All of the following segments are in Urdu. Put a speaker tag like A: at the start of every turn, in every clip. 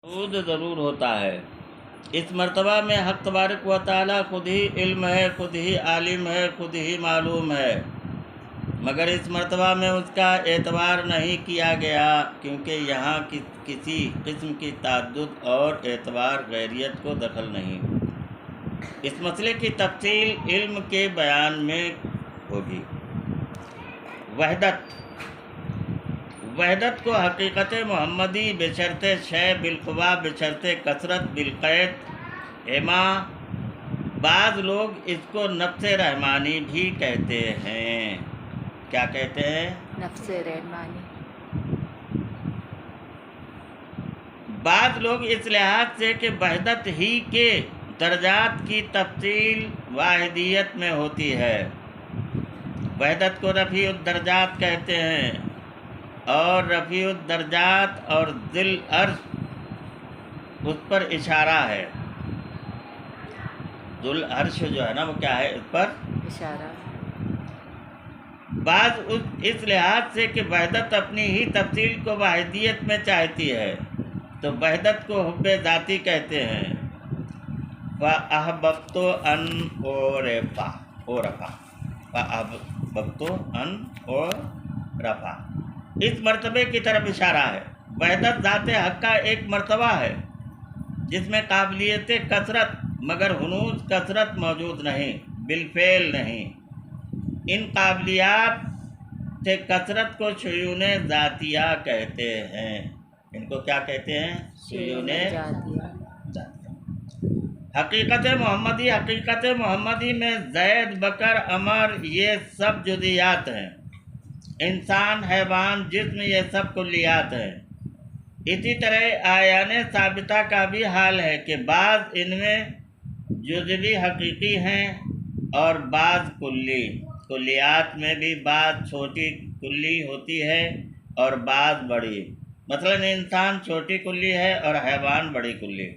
A: خود ضرور ہوتا ہے۔ اس مرتبہ میں حق تبارک و تعالیٰ خود ہی علم ہے، خود ہی عالم ہے، خود ہی معلوم ہے، مگر اس مرتبہ میں اس کا اعتبار نہیں کیا گیا، کیونکہ یہاں کسی قسم کی تعدد اور اعتبار غیریت کو دخل نہیں۔ اس مسئلے کی تفصیل علم کے بیان میں ہوگی۔ وحدت کو حقیقت محمدی بشرط شے بالقوا بشرط کثرت بالقید اما، بعض لوگ اس کو نفس رحمانی بھی کہتے ہیں۔ کیا کہتے ہیں؟
B: نفس رحمانی۔
A: بعض لوگ اس لحاظ سے کہ وحدت ہی کے درجات کی تفصیل واحدیت میں ہوتی ہے، وحدت کو رفیع الدرجات کہتے ہیں، اور رفیع الدرجات اور ذل عرش اس پر اشارہ ہے۔ ذل عرش جو ہے نا وہ کیا ہے؟ اس پر
B: اشارہ۔
A: بعض اس لحاظ سے کہ وحدت اپنی ہی تفصیل کو واحدیت میں چاہتی ہے، تو وحدت کو حب ذاتی کہتے ہیں۔ فَأَحْبَبْتُ أَنْ أُعْرَفَ فَأَحْبَبْتُ أَنْ أُعْرَفَ، اس مرتبے کی طرف اشارہ ہے۔ وحدت ذات حق کا ایک مرتبہ ہے جس میں قابلیت کثرت مگر ہنوز کثرت موجود نہیں، بالفعل نہیں۔ ان قابلیات سے کثرت کو شیون ذاتیہ کہتے ہیں۔ ان کو کیا کہتے ہیں؟ شیون ذاتیہ۔ حقیقت محمدی میں زید، بکر، عمر یہ سب جزیات ہیں، انسان، حیوان، جسم یہ سب کلیات ہیں۔ اسی طرح آیان ثابتہ کا بھی حال ہے کہ بعض ان میں جزوی حقیقی ہیں اور بعض کلی۔ کلیات میں بھی بعض چھوٹی کلی ہوتی ہے اور بعض بڑی، مثلا انسان چھوٹی کلی ہے اور حیوان بڑی کلی۔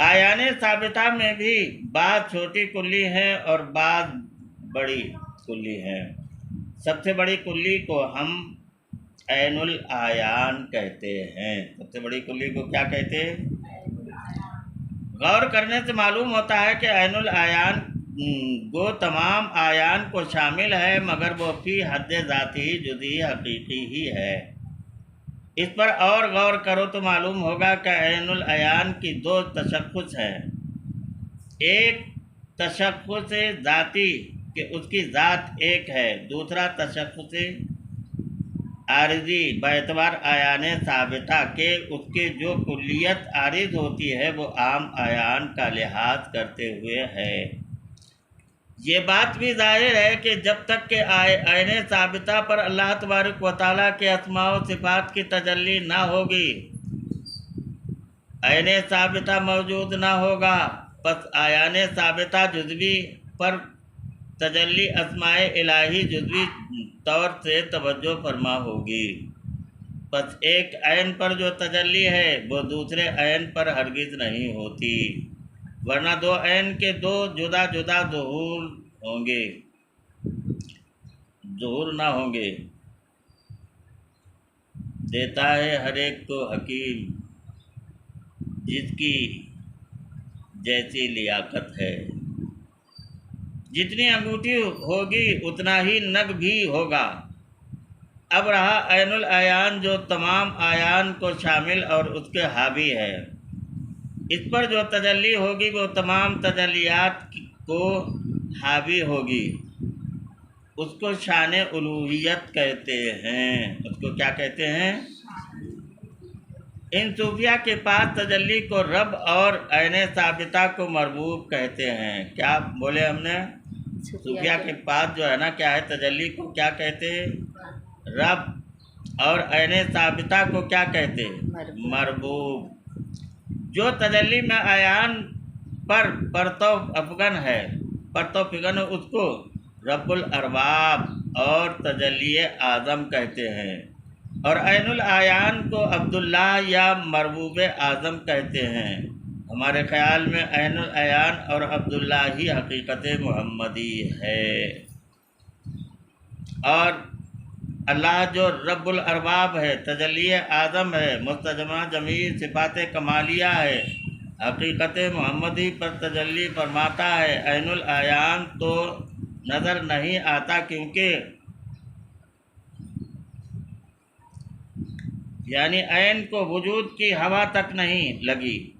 A: آیان ثابتہ میں بھی بعض چھوٹی کلی ہیں اور بعض بڑی کلی ہیں۔ سب سے بڑی کلی کو ہم عین العیان کہتے ہیں۔ سب سے بڑی کلی کو کیا کہتے ہیں؟ غور کرنے سے معلوم ہوتا ہے کہ عین العیان گو تمام اعیان کو شامل ہے، مگر وہ فی حد ذاتی جزئی حقیقی ہی ہے۔ اس پر اور غور کرو تو معلوم ہوگا کہ عین العیان کی دو تشخص ہیں، ایک تشخص ذاتی کہ اس کی ذات ایک ہے، دوسرا تشخص عارضی باعتبار اعیان ثابتہ کہ اس کی جو کلیت عارض ہوتی ہے وہ عام اعیان کا لحاظ کرتے ہوئے ہے۔ یہ بات بھی ظاہر ہے کہ جب تک کہ عین ثابتہ پر اللہ تبارک و تعالیٰ کے اسماء و صفات کی تجلی نہ ہوگی، عین ثابتہ موجود نہ ہوگا، پس اعیان ثابتہ جزوی پر تجلی اسماء الہی جزوی طور سے توجہ فرما ہوگی۔ پس ایک عین پر جو تجلی ہے وہ دوسرے عین پر ہرگز نہیں ہوتی، ورنہ دو عین کے دو جدا جدا ظہور نہ ہوں گے۔ دیتا ہے ہر ایک کو حکیم جس کی جیسی لیاقت ہے، جتنی انگوٹھی ہوگی اتنا ہی نگ بھی ہوگا۔ اب رہا عین العیان جو تمام اعیان کو شامل اور اس کے حاوی ہے، اس پر جو تجلی ہوگی وہ تمام تجلیات کو حاوی ہوگی، اس کو شان الوہیت کہتے ہیں۔ اس کو کیا کہتے ہیں؟ ان صوفیہ کے پاس تجلی کو رب اور عین ثابتہ کو مربوب کہتے ہیں۔ کیا بولے ہم نے؟ صوفیہ کے پاس جو ہے نا کیا ہے؟ تجلی کو کیا کہتے ہیں؟ رب، اور عین ثابتہ کو کیا کہتے ہیں؟ مربوب۔ جو تجلی میں اعیان پر پرتو افغن ہے اس کو رب الارباب اور تجلی اعظم کہتے ہیں، اور عین العیان کو عبداللہ یا مربوب اعظم کہتے ہیں۔ ہمارے خیال میں عین العیان اور عبداللہ ہی حقیقت محمدی ہے، اور اللہ جو رب الارباب ہے، تجلی اعظم ہے، مستجمع جمیع صفات کمالیہ ہے، حقیقت محمدی پر تجلی فرماتا ہے، عین العیان تو نظر نہیں آتا، کیونکہ یعنی عین کو وجود کی ہوا تک نہیں لگی،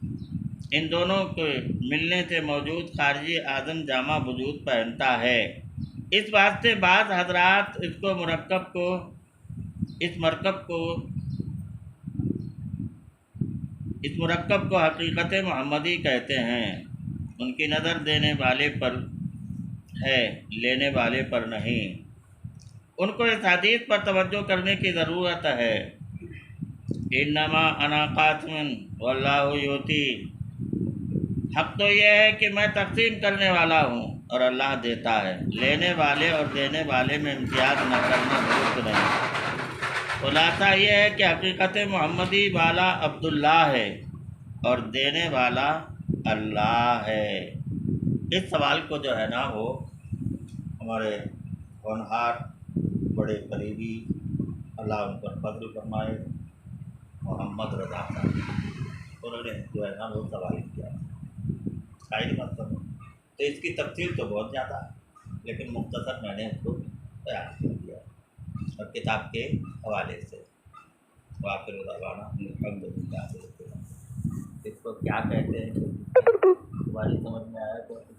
A: ان دونوں کے ملنے سے موجود خارجی اعظم جامع وجود پہنتا ہے۔ اس واسطے بعض حضرات اس مرکب کو حقیقت محمدی کہتے ہیں۔ ان کی نظر دینے والے پر ہے، لینے والے پر نہیں۔ ان کو اس حدیث پر توجہ کرنے کی ضرورت ہے، انما انا قاسم واللہ یؤتی۔ حق تو یہ ہے کہ میں تقسیم کرنے والا ہوں اور اللہ دیتا ہے، لینے والے اور دینے والے میں امتیاز نہ کرنا درست نہیں۔ خلاصہ یہ ہے کہ حقیقت محمدی والا عبداللہ ہے اور دینے والا اللہ ہے۔ اس سوال کو جو ہے نا وہ ہمارے ہونہار بڑے قریبی، اللہ ان پر فضل فرمائے، محمد رضا صاحب، انہوں نے جو ہے نا وہ سوال کیا قائد مطلب۔ تو اس کی تفصیل تو بہت زیادہ ہے، لیکن مختصر میں نے اس کو بیان کر دیا اور کتاب کے حوالے سے۔ وآخر دعوانا الحمدللہ۔ اس کو کیا کہتے ہیں تمہاری سمجھ میں آیا تو